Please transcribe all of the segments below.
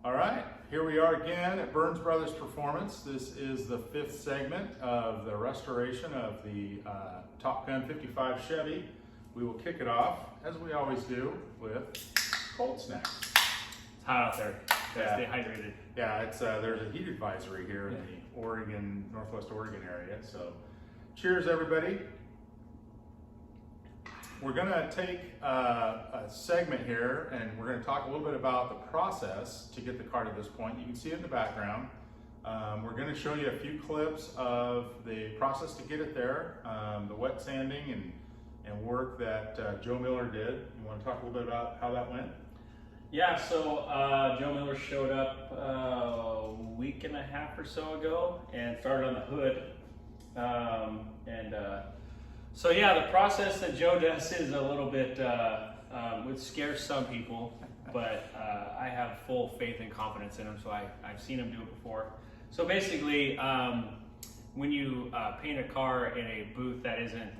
All right, here we are again at Burns Brothers Performance. This is the 5th segment of the restoration of the Top Gun 55 Chevy. We will kick it off, as we always do, with cold snacks. It's hot out there. Stay hydrated. Yeah, it's there's a heat advisory here in the Oregon, Northwest Oregon area. So, cheers, everybody. We're going to take a segment here and we're going to talk a little bit about the process to get the car to this point. You can see it in the background. We're going to show you a few clips of the process to get it there, the wet sanding and work that Joe Miller did. You want to talk a little bit about how that went? Yeah, so Joe Miller showed up a week and a half or so ago and started on the hood. So yeah, the process that Joe does is a little bit, would scare some people, but I have full faith and confidence in him, so I've seen him do it before. So basically, when you paint a car in a booth that isn't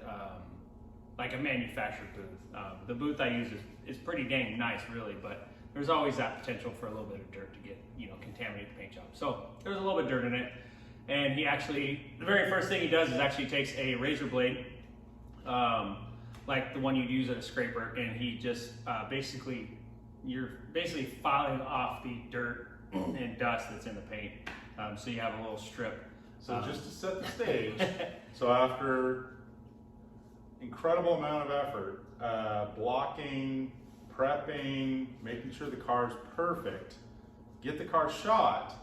like a manufactured booth, the booth I use is pretty dang nice, really, but there's always that potential for a little bit of dirt to get, contaminate the paint job. So there's a little bit of dirt in it, and he actually, the very first thing he does is actually takes a razor blade, like the one you'd use at a scraper, and he just you're basically filing off the dirt and dust that's in the paint. So you have a little strip. So just to set the stage, so after incredible amount of effort, blocking, prepping, making sure the car's perfect, get the car shot,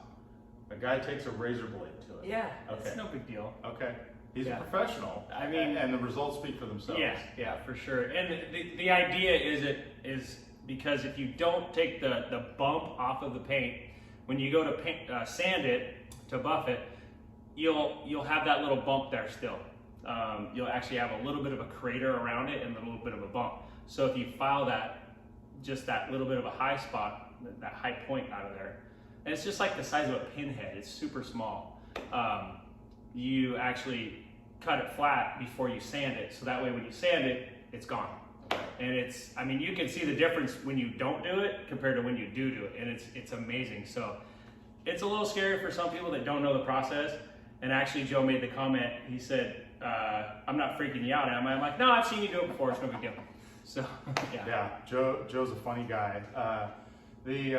a guy takes a razor blade to it. Yeah, okay. It's no big deal. Okay. He's a professional. I mean, and the results speak for themselves. Yeah, for sure. And the idea is because if you don't take the bump off of the paint, when you go to sand it, to buff it, you'll have that little bump there still. You'll actually have a little bit of a crater around it and a little bit of a bump. So if you file just that little bit of a high spot, that high point out of there, and it's just like the size of a pinhead, it's super small. You actually cut it flat before you sand it, so that way when you sand it, it's gone. And you can see the difference when you don't do it compared to when you do it, and it's amazing. So it's a little scary for some people that don't know the process, and actually Joe made the comment, he said, I'm not freaking you out, am I? I'm like, no, I've seen you do it before, it's no big deal. So, yeah. Yeah, Joe's a funny guy. The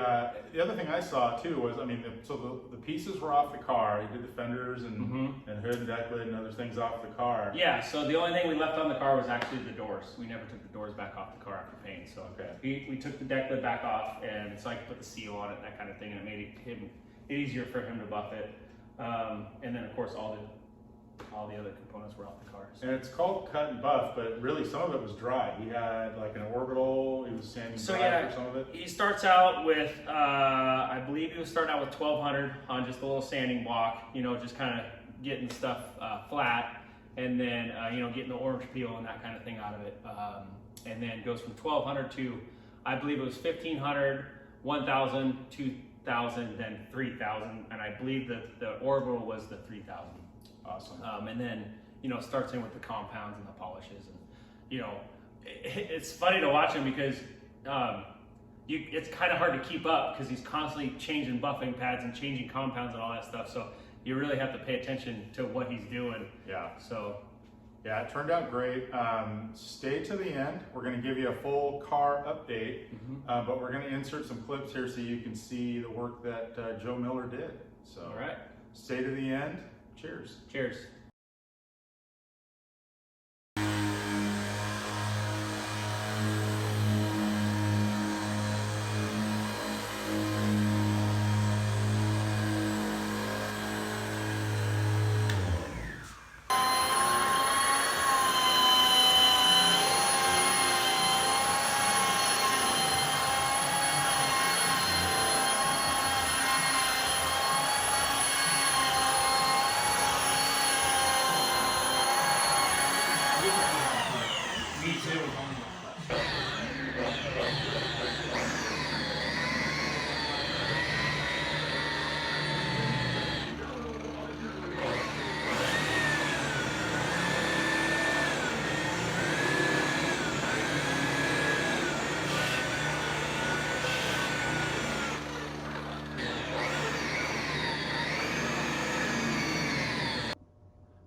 other thing I saw too was, so the pieces were off the car. He did the fenders and hood and deck lid and other things off the car. Yeah, so the only thing we left on the car was actually the doors. We never took the doors back off the car after paint. So we took the deck lid back off, and so I could put the seal on it and that kind of thing, and it made it easier for him to buff it. And then of course all the other components were off the car. So. And it's called cut and buff, but really some of it was dry. He had like an orbital, he was sanding dry for some of it. He starts out with, I believe he was starting out with 1200 on just a little sanding block, just kind of getting stuff flat, and then, getting the orange peel and that kind of thing out of it. And then goes from 1200 to, I believe it was 1500, 1000, 2000, then 3000, and I believe that the orbital was the 3000. Awesome. And then, starts in with the compounds and the polishes, and it's funny to watch him because it's kind of hard to keep up because he's constantly changing buffing pads and changing compounds and all that stuff. So you really have to pay attention to what he's doing. Yeah. So. Yeah, it turned out great. Stay to the end. We're going to give you a full car update, but we're going to insert some clips here so you can see the work that Joe Miller did. So, all right. Stay to the end. Cheers. Cheers.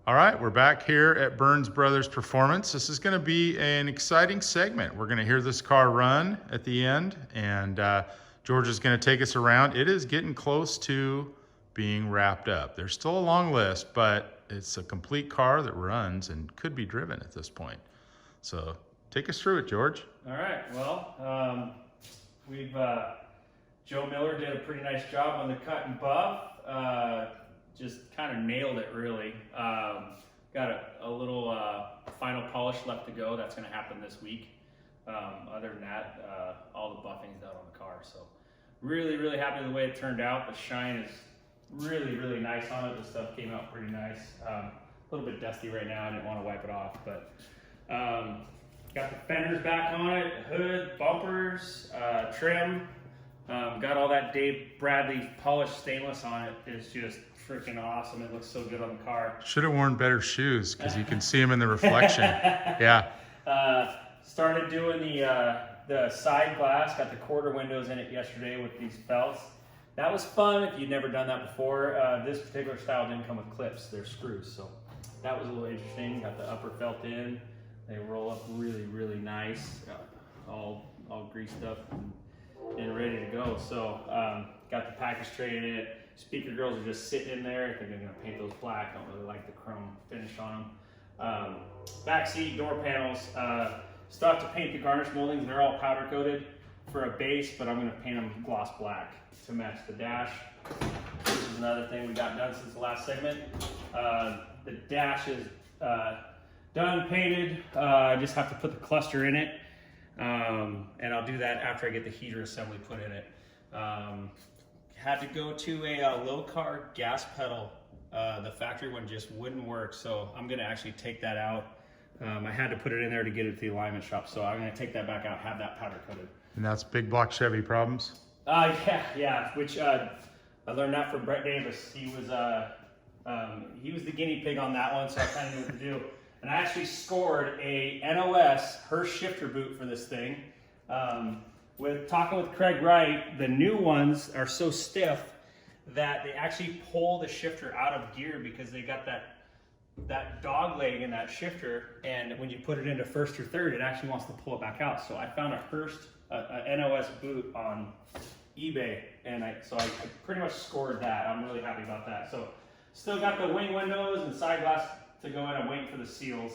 All right, we're back here at Burns Brothers Performance. This is going to be an exciting segment. We're going to hear this car run at the end, and George is going to take us around. It is getting close to being wrapped up. There's still a long list, but it's a complete car that runs and could be driven at this point. So take us through it, George. All right, well, Joe Miller did a pretty nice job on the cut and buff. Just kind of nailed it, really. Got a little final polish left to go. That's going to happen this week. Other than that, all the buffing's done on the car. So really, really happy with the way it turned out. The shine is really, really nice on it. The stuff came out pretty nice. A little bit dusty right now. I didn't want to wipe it off, but got the fenders back on it, hood, bumpers, trim. Got all that Dave Bradley polished stainless on it. It's just freaking awesome. It looks so good on the car. Should have worn better shoes because you can see them in the reflection. Yeah. Started doing the side glass. Got the quarter windows in it yesterday with these felts. That was fun if you'd never done that before. This particular style didn't come with clips. They're screws. So that was a little interesting. Got the upper felt in. They roll up really, really nice. All greased up and ready to go. So got the package tray in it. Speaker grills are just sitting in there. I think I'm gonna paint those black. I don't really like the chrome finish on them. Back seat, door panels. Still have to paint the garnish moldings. They're all powder coated for a base, but I'm gonna paint them gloss black to match the dash. This is another thing we got done since the last segment. The dash is done painted. I just have to put the cluster in it. And I'll do that after I get the heater assembly put in it. Had to go to a low car gas pedal. The factory one just wouldn't work, so I'm gonna actually take that out. I had to put it in there to get it to the alignment shop, so I'm gonna take that back out, have that powder coated. And that's big block Chevy problems? Yeah, which I learned that from Brett Davis. He was the guinea pig on that one, so I kind of knew what to do. And I actually scored a NOS Hurst shifter boot for this thing. With talking with Craig Wright, the new ones are so stiff that they actually pull the shifter out of gear because they got that dog leg in that shifter, and when you put it into first or third, it actually wants to pull it back out. So I found a Hurst a NOS boot on eBay, and I pretty much scored that. I'm really happy about that. So still got the wing windows and side glass to go in. I'm waiting for the seals.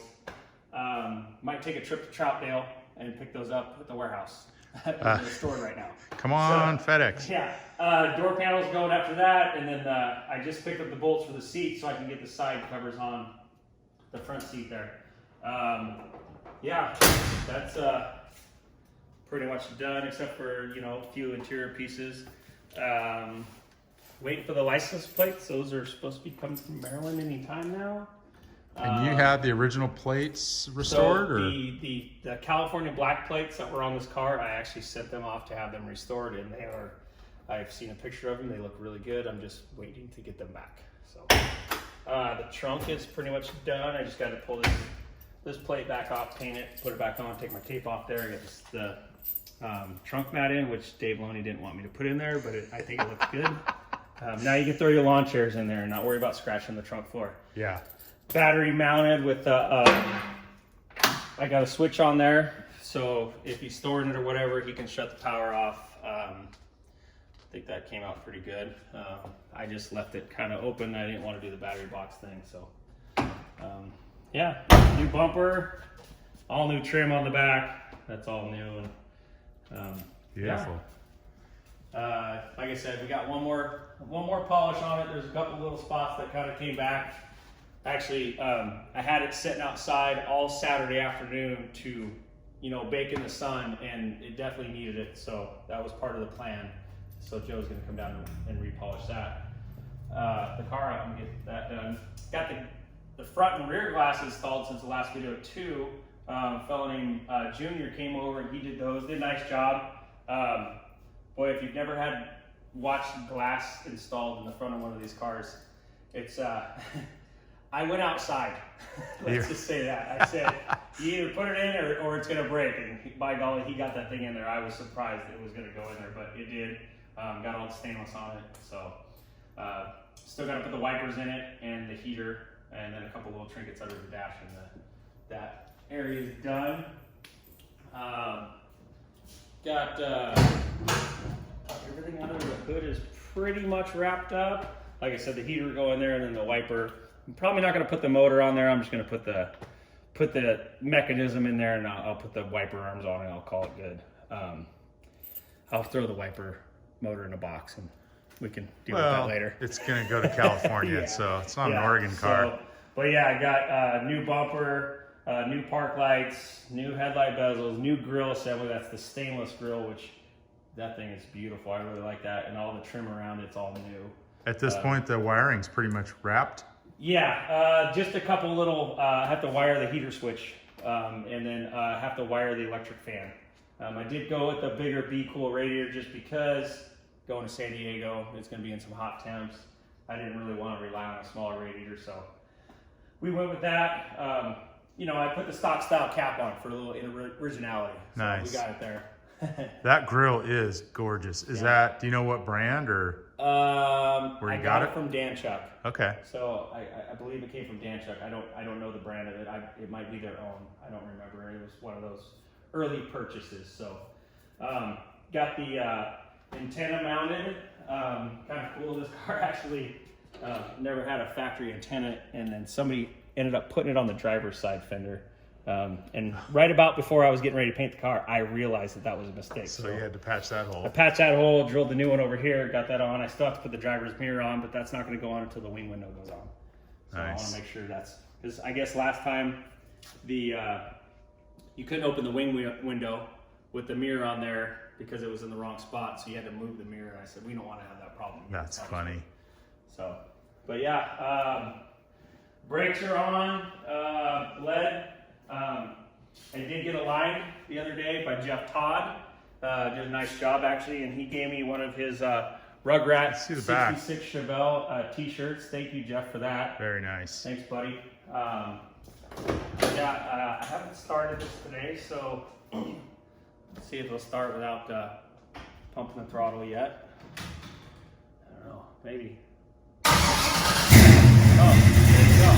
Might take a trip to Troutdale and pick those up at the warehouse. They're stored right now. Come on, so, FedEx. Yeah, door panels going after that, and then I just picked up the bolts for the seat so I can get the side covers on the front seat there. Yeah, that's pretty much done except for a few interior pieces. Waiting for the license plates. Those are supposed to be coming from Maryland anytime now. And you had the original plates restored? So or? The California black plates that were on this car, I actually sent them off to have them restored, and I've seen a picture of them. They look really good. I'm just waiting to get them back. So the trunk is pretty much done. I just got to pull this plate back off, paint it, put it back on, take my tape off there, get the trunk mat in, which Dave Loney didn't want me to put in there, but I think it looks good. Now you can throw your lawn chairs in there and not worry about scratching the trunk floor. Yeah. Battery mounted with I got a switch on there, so if he's storing it or whatever, he can shut the power off. I think that came out pretty good. I just left it kind of open. I didn't want to do the battery box thing, so yeah, new bumper, all new trim on the back. That's all new. And beautiful. Yeah. Like I said, we got one more polish on it. There's a couple little spots that kind of came back. Actually, I had it sitting outside all Saturday afternoon to, bake in the sun, and it definitely needed it. So that was part of the plan. So Joe's gonna come down and repolish that. The car out and get that done. Got the front and rear glass installed since the last video too. A fellow named Junior came over and he did those. Did a nice job. Boy, if you've never watched glass installed in the front of one of these cars, it's I went outside. Let's just say that. I said, you either put it in or it's going to break. And by golly, he got that thing in there. I was surprised it was going to go in there, but it did. Got all the stainless on it. So still got to put the wipers in it and the heater. and then a couple little trinkets under the dash, and that area is done. Got everything under the hood is pretty much wrapped up. Like I said, the heater will go in there, and then the wiper. I'm probably not going to put the motor on there. I'm just going to put the mechanism in there, and I'll put the wiper arms on, and I'll call it good. I'll throw the wiper motor in a box, and we can deal with that later. It's going to go to California, Yeah. so it's not an Oregon car. But yeah, I got new bumper, new park lights, new headlight bezels, new grill assembly. That's the stainless grill, which that thing is beautiful. I really like that, and all the trim around it's all new. At this point, the wiring's pretty much wrapped. Yeah, just a couple little. I have to wire the heater switch, and then have to wire the electric fan. I did go with the bigger Be Cool radiator just because going to San Diego, it's going to be in some hot temps. I didn't really want to rely on a smaller radiator, so we went with that. You know, I put the stock style cap on it for a little originality. So Nice. We got it there. That grill is gorgeous. Is that, do you know what brand or? Where you I got got it? from Dan Chuck. Okay. So I believe it came from Dan Chuck. I don't know the brand of it. It might be their own. I don't remember. It was one of those early purchases. So got the antenna mounted. Kind of cool. This car actually never had a factory antenna, and then somebody ended up putting it on the driver's side fender. And right about before I was getting ready to paint the car, I realized that was a mistake. So you had to patch that hole. I patched that hole, drilled the new one over here, got that on. I still have to put the driver's mirror on, but that's not going to go on until the wing window goes on. So I want Nice. to make sure that's, because I guess last time you couldn't open the wing window with the mirror on there because it was in the wrong spot, so you had to move the mirror. And I said, we don't want to have that problem. That's funny. So, but yeah, brakes are on, LED. I did get a line the other day by Jeff Todd. Did a nice job actually, and he gave me one of his Rugrats See the back. 66 Chevelle t-shirts. Thank you, Jeff, for that. Very nice. Thanks, buddy. I haven't started this today, so let's see if it'll start without pumping the throttle yet. I don't know, maybe. Oh, there you go.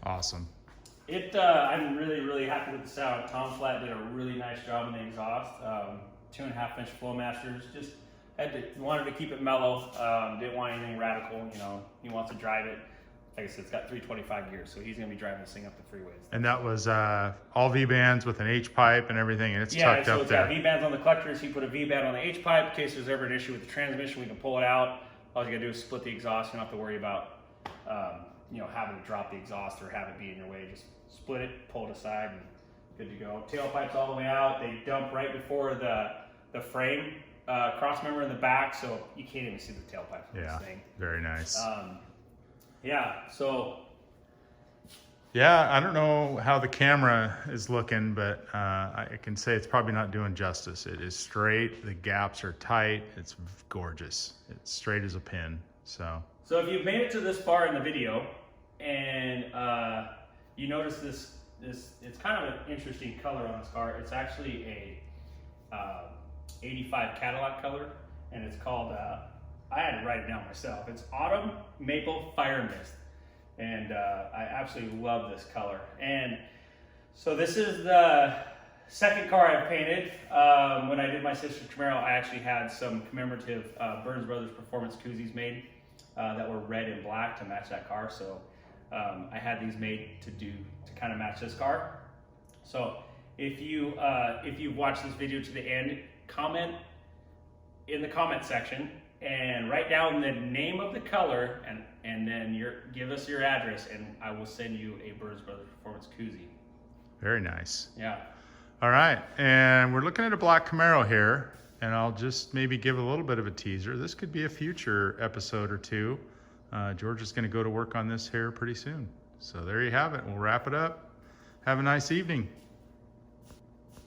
Awesome. I'm really happy with the sound. Tom Flat did a really nice job on the exhaust. 2.5-inch Flowmasters. Just wanted to keep it mellow. Didn't want anything radical. You know, he wants to drive it. Like I said, it's got 325 gears, so he's gonna be driving this thing up the freeways. And that was all V-bands with an H-pipe and everything, and it's tucked up it's there. got V-bands on the collectors. He put a V-band on the H-pipe in case there's ever an issue with the transmission. We can pull it out. All you gotta do is split the exhaust. You don't have to worry about having to drop the exhaust or have it be in your way. Just split it, pull it aside, and good to go. Tailpipe's all the way out. They dump right before the frame cross member in the back, so you can't even see the tailpipe from Yeah, this thing. very nice. So Yeah, I don't know how the camera is looking, but I can say it's probably not doing justice. It is straight, the gaps are tight, it's gorgeous. It's straight as a pin, so. So if you've made it to this far in the video and you notice this, it's kind of an interesting color on this car. It's actually a 85 Cadillac color, and it's called, I had to write it down myself. It's Autumn Maple Fire Mist. And I absolutely love this color. And so this is the second car I've painted. When I did my sister's Camaro, I actually had some commemorative Burns Brothers Performance koozies made that were red and black to match that car. So I had these made to kind of match this car. So if you've watched this video to the end, comment in the comment section and write down the name of the color and then give us your address, and I will send you a Burns Brothers Performance koozie. Very nice. Yeah. All right, and we're looking at a black Camaro here. And I'll just maybe give a little bit of a teaser. This could be a future episode or two. George is going to go to work on this here pretty soon. So there you have it. We'll wrap it up. Have a nice evening.